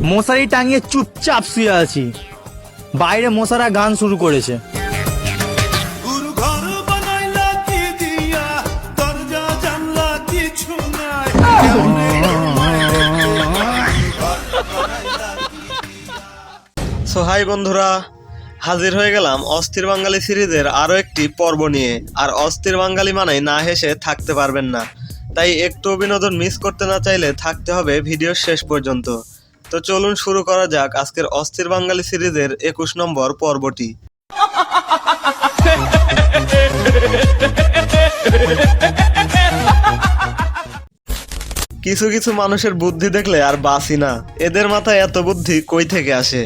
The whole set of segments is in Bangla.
মশারি টাঙিয়ে চুপচাপ শুয়ে আছি, বাইরে মশারা গান শুরু করেছে। সো হাই বন্ধুরা, হাজির হয়ে গেলাম অস্থির বাঙালি সিরিজের আরো একটি পর্ব নিয়ে। আর অস্থির বাঙালি মানেই না হেসে থাকতে পারবেন না, তাই একটু বিনোদন মিস করতে না চাইলে থাকতে হবে ভিডিওর শেষ পর্যন্ত। তো চলুন শুরু করা যাক আজকের অস্থির বাঙালি সিরিজের 21 নম্বর পর্বটি। কিছু কিছু মানুষের বুদ্ধি দেখলে আর বাসি না, এদের মাথায় এত বুদ্ধি কই থেকে আসে।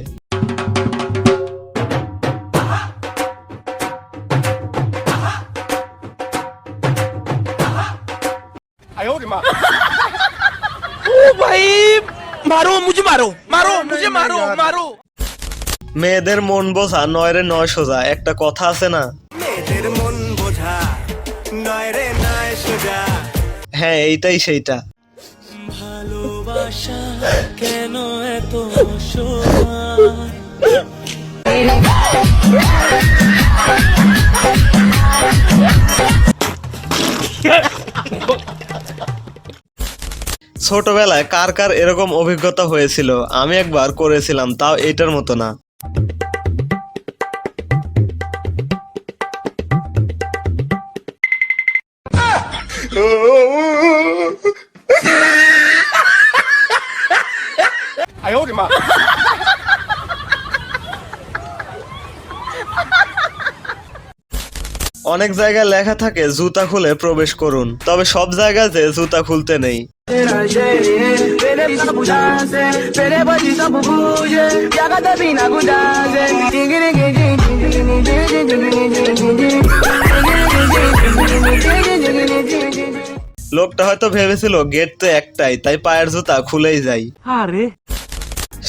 মেয়েদের মন বোঝা নয় রে নয় সোজা, একটা কথা আছে না? মেয়েদের মন বোঝা নয় রে নয় সোজা। হ্যাঁ, এইটাই সেইটা। ভালোবাসা কেন এত ছোটবেলায় কার কার এরকম অভিজ্ঞতা হয়েছিল? আমি একবার করেছিলাম, তাও এইটার মতো না। অনেক জায়গায় লেখা থাকে জুতা খুলে প্রবেশ করুন, তবে সব জায়গাতে জুতা খুলতে নেই। লোকটা হয়তো ভেবেছিল গেট তো একটাই, তাই পায়ের জুতা খুলেই যাই।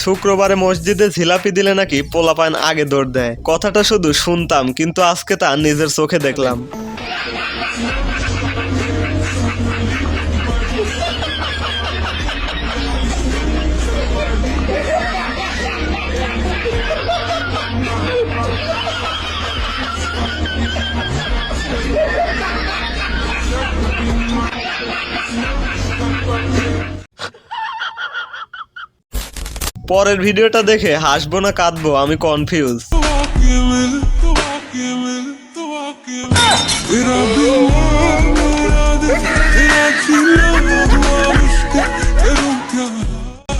শুক্রবারে মসজিদে ঝিলাপি দিলে নাকি পোলাপান আগে দৌড় দেয়। কথাটা শুধু শুনতাম, কিন্তু আজকে তা নিজের চোখে দেখলাম। পরের ভিডিওটা দেখে হাসবো না কাঁদবো আমি কনফিউজ।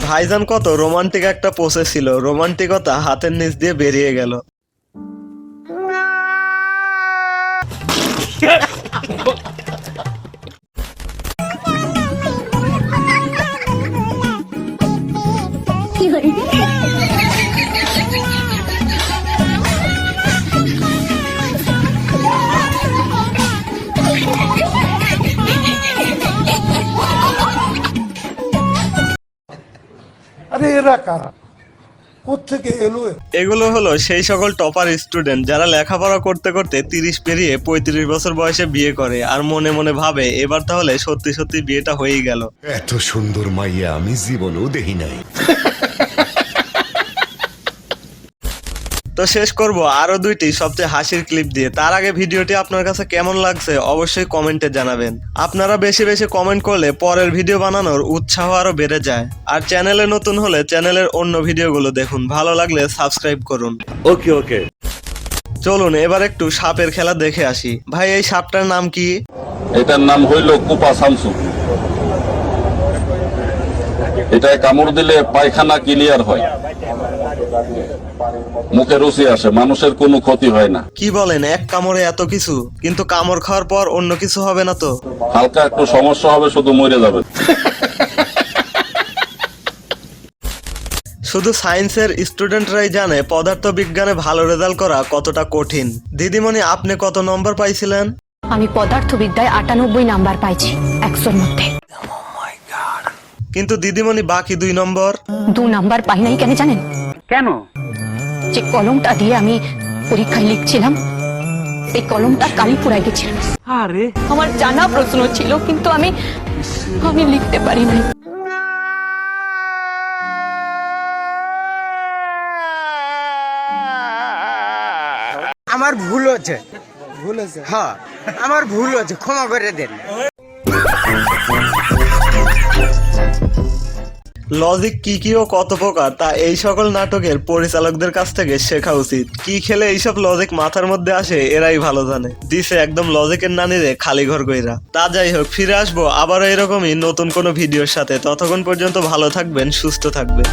ভাইজান কত রোমান্টিক একটা পোসে ছিল, রোমান্টিকতা হাতের নিচ দিয়ে বেরিয়ে গেল। এগুলো হলো সেই সকল টপার স্টুডেন্ট যারা লেখাপড়া করতে করতে 30 পেরিয়ে 35 বছর বয়সে বিয়ে করে, আর মনে মনে ভাবে এবার তাহলে সত্যি সত্যি বিয়েটা হয়েই গেল। এত সুন্দর মাইয়া আমি জীবনেও দেখি নাই। তো শেষ করব আরো দুইটি সবচেয়ে হাসির ক্লিপ দিয়ে। তার আগে ভিডিওটি আপনার কাছে কেমন লাগছে অবশ্যই কমেন্টে জানাবেন। আপনারা বেশি বেশি কমেন্ট করলে পরের ভিডিও বানানোর উৎসাহ আরো বেড়ে যায়। আর চ্যানেলে নতুন হলে চ্যানেলের অন্য ভিডিওগুলো দেখুন, ভালো লাগলে সাবস্ক্রাইব করুন। ওকে চলুন এবার একটু সাপের খেলা দেখে আসি। ভাই, এই সাপটার নাম কি? এটার নাম হইল কুপা শামসু। এটায় কামড় দিলে পায়খানা ক্লিয়ার হয়, মুখে রুচি আসে, মানুষের কোনো ক্ষতি হয় না। কি বলেন, এক কামড়ে এত কিছু? কিন্তু কামড় খাওয়ার পর অন্য কিছু হবে না তো? হালকা একটু সমস্যা হবে, শুধু মরে যাবে। শুধু সায়েন্সের স্টুডেন্টরাই জানে পদার্থ বিজ্ঞানে ভালো রেজাল্ট করা কতটা কঠিন। দিদিমণি, আপনি কত নম্বর পাইছিলেন? আমি পদার্থবিদ্যায় 98 নাম্বার পাইছি 100-র মধ্যে। কিন্তু দিদিমণি বাকি 2 নম্বর? 2 নাম্বার পাই নাই কেন জানেন? কেন? যে কলমটা দিয়ে আমি পরীক্ষায় লিখছিলাম, এই কলমটা কালি পুরাই গেছিল। আরে, আমার জানা প্রশ্ন ছিল, কিন্তু আমি লিখতে পারি নাই। আমার ভুল হচ্ছে হ্যাঁ আমার ভুল হচ্ছে, ক্ষমা করে দেন। লজিক কি ও কত প্রকার তা এই সকল নাটকের পরিচালকদের কাছ থেকে শেখা উচিত। কি খেলে এইসব লজিক মাথার মধ্যে আসে এরাই ভালো জানে। দিছে একদম লজিকের নানিরে খালি ঘর কইরা। তা যাই হোক, ফিরে আসবো আবারও এরকমই নতুন কোনো ভিডিওর সাথে। ততক্ষণ পর্যন্ত ভালো থাকবেন, সুস্থ থাকবেন।